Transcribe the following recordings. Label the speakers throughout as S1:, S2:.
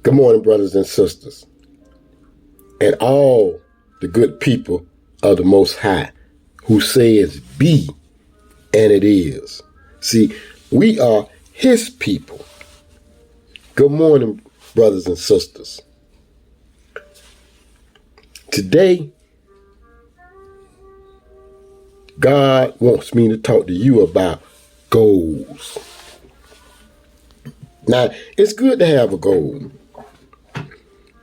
S1: Good morning, brothers and sisters, and all the good people of the Most High who says be, and it is. See, we are his people. Good morning, brothers and sisters. Today, God wants me to talk to you about goals. Now, it's good to have a goal,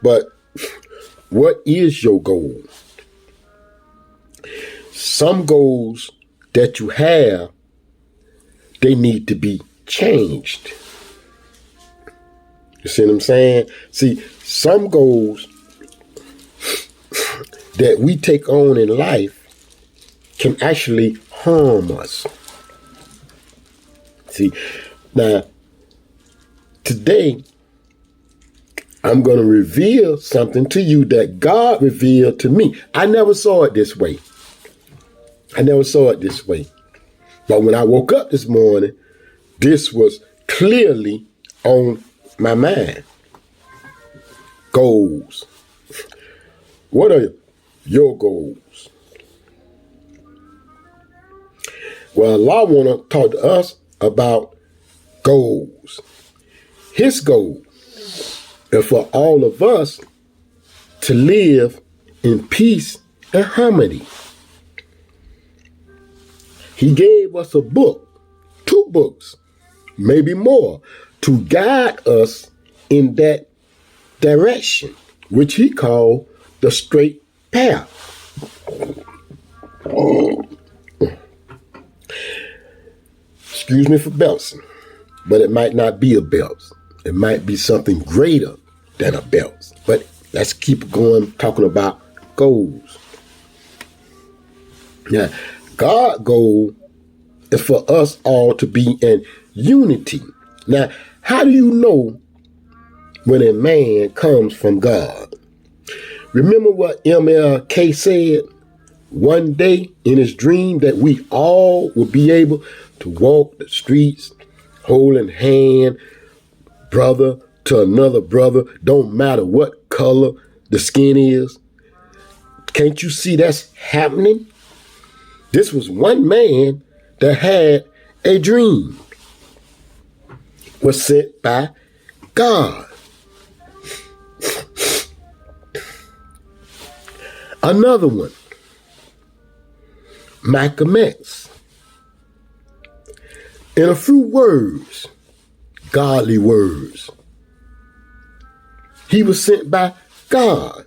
S1: but what is your goal? Some goals that you have, they need to be changed. You see what I'm saying? See, some goals that we take on in life can actually harm us. See, now, today, I'm going to reveal something to you that God revealed to me. I never saw it this way. But when I woke up this morning, this was clearly on my mind. Goals. What are your goals? Well, Allah want to talk to us about goals. His goal is for all of us to live in peace and harmony. He gave us a book, 2 books, maybe more, to guide us in that direction, which he called the straight path. Excuse me for belching, but it might not be a belch. It might be something greater than a belch. But let's keep going talking about goals. Now, God's goal is for us all to be in unity. Now, how do you know when a man comes from God? Remember what MLK said one day in his dream, that we all will be able to walk the streets holding hand, brother to another brother, don't matter what color the skin is. Can't you see that's happening? This was one man that had a dream, was sent by God. Another one, Malcolm X. In a few words, godly words, he was sent by God.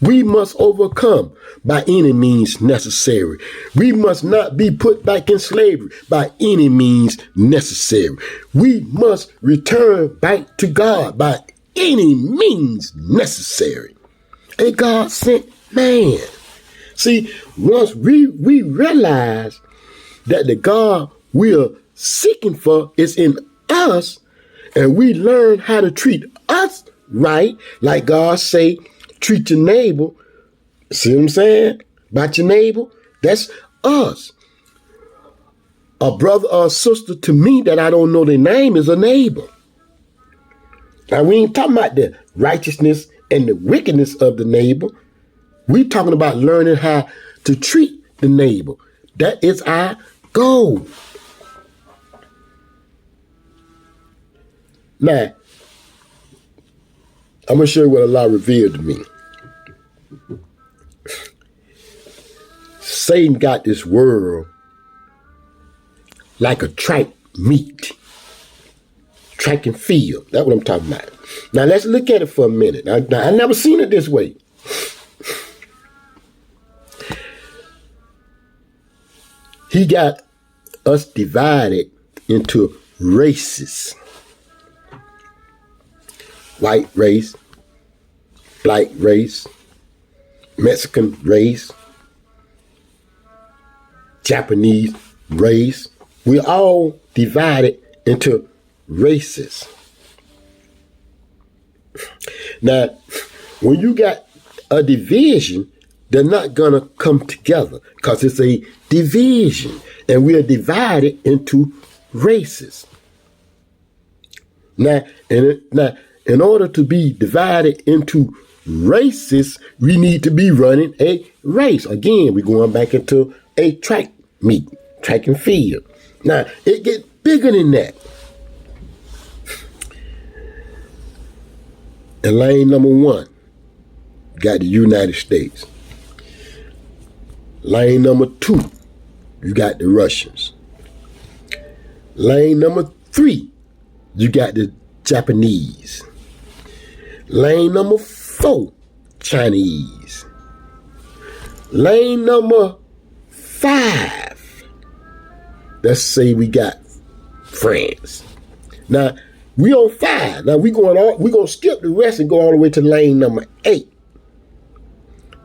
S1: We must overcome by any means necessary. We must not be put back in slavery by any means necessary. We must return back to God by any means necessary. A God sent man. See, once we realize that the God we are seeking for is in us, and we learn how to treat us right, like God say, treat your neighbor. See what I'm saying? About your neighbor, that's us. A brother or a sister to me that I don't know their name is a neighbor. Now, we ain't talking about the righteousness and the wickedness of the neighbor. We talking about learning how to treat the neighbor. That is our goal. Now, I'm going to show you what Allah revealed to me. Satan got this world like a track meet. Track and field. That's what I'm talking about. Now, let's look at it for a minute. I never seen it this way. He got us divided into races. White race, black race, Mexican race, Japanese race. We're all divided into races. Now, when you got a division, they're not going to come together because it's a division, and we are divided into races. Now, in order to be divided into races, we need to be running a race. Again, we're going back into a track meet, track and field. Now, it gets bigger than that. In lane number 1, you got the United States. Lane number 2, you got the Russians. Lane number 3, you got the Japanese. Lane number 4, Chinese. Lane number 5, let's say we got France. Now, we on 5. Now we're gonna skip the rest and go all the way to lane number 8.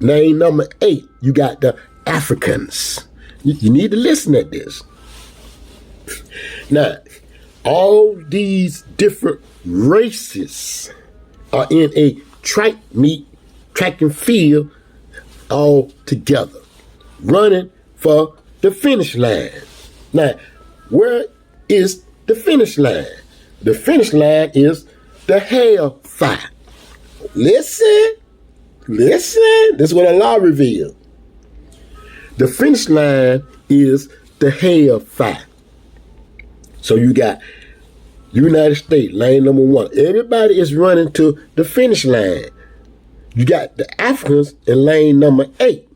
S1: Lane number 8, you got the Africans. You need to listen at this. Now, all these different races are in a track meet, track and field, all together, running for the finish line. Now, where is the finish line? The finish line is the hellfire. Listen. This is what Allah revealed. The finish line is the hellfire. So you got United States, lane number 1. Everybody is running to the finish line. You got the Africans in lane number 8.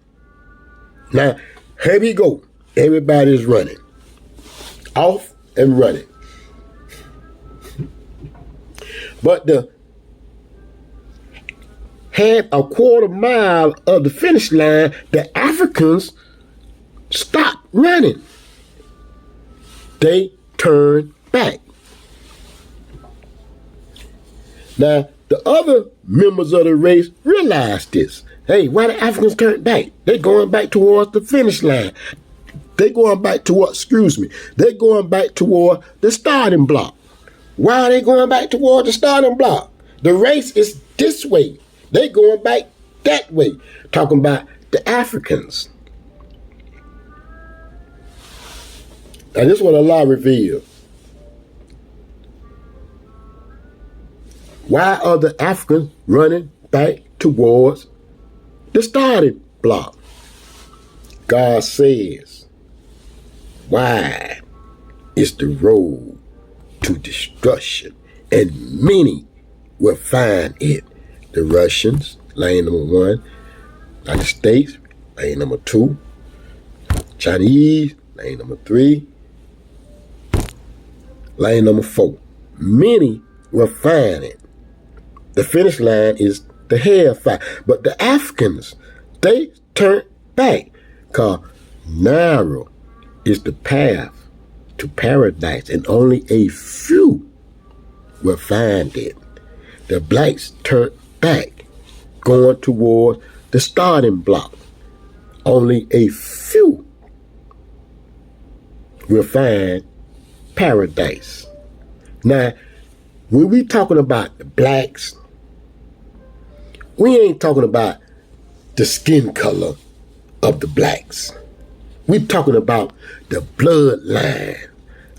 S1: Now, here we go. Everybody is running. Off and running. But the had a quarter mile of the finish line, the Africans stopped running. They turned back. Now, the other members of the race realized this. Hey, why the Africans turned back? They're going back towards the finish line. They're going back toward the starting block. Why are they going back toward the starting block? The race is this way. They going back that way. Talking about the Africans. And this is what Allah revealed. Why are the Africans running back towards the starting block? God says, wide is the road to destruction, and many will find it. The Russians, lane number 1. United States, lane number 2. Chinese, lane number 3. Lane number 4. Many will find it. The finish line is the hellfire. But the Africans, they turned back, because narrow is the path to paradise, and only a few will find it. The blacks turned back, going toward the starting block. Only a few will find paradise. Now, when we talking about the blacks, we ain't talking about the skin color of the blacks. We talking about the bloodline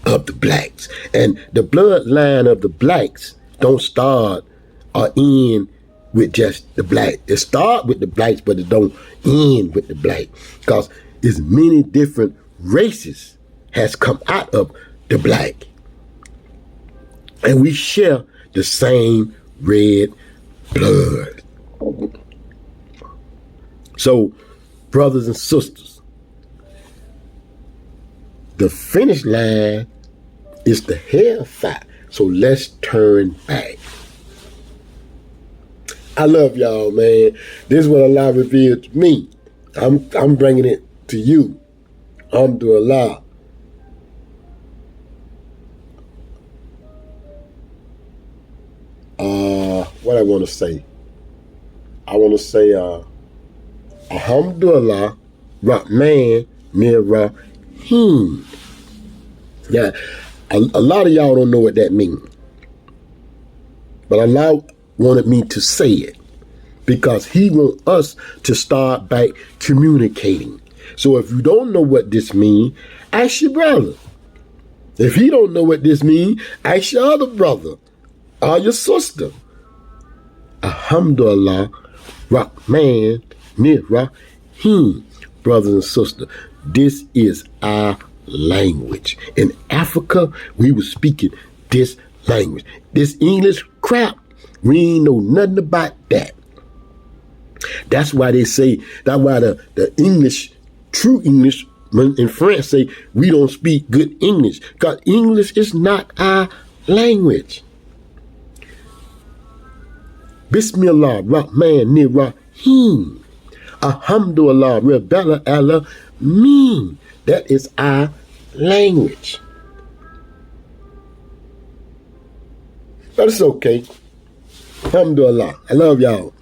S1: of the blacks. And the bloodline of the blacks don't start or end with just the black. It start with the blacks, but it don't end with the black. Because there's many different races has come out of the black. And we share the same red blood. So, brothers and sisters, the finish line is the hellfire. So let's turn back. I love y'all, man. This is what Allah revealed to me. I'm bringing it to you. Alhamdulillah. What I want to say? I want to say, Alhamdulillah, Rahman, Mir Rahim. Yeah, a lot of y'all don't know what that means. But Allah wanted me to say it because He wants us to start back communicating. So if you don't know what this means, ask your brother. If he don't know what this means, ask your other brother or your sister. Alhamdulillah, Rahman, Rahim. Brothers and sisters, this is our language. In Africa, we were speaking this language. This English crap, we ain't know nothing about that. That's why they say, that's why the English, true English, in France say we don't speak good English, because English is not our language. Bismillah, Rahman, Rahim. Alhamdulillah, Rebella, Alameen. That is our language. But it's okay. Alhamdulillah. I love y'all.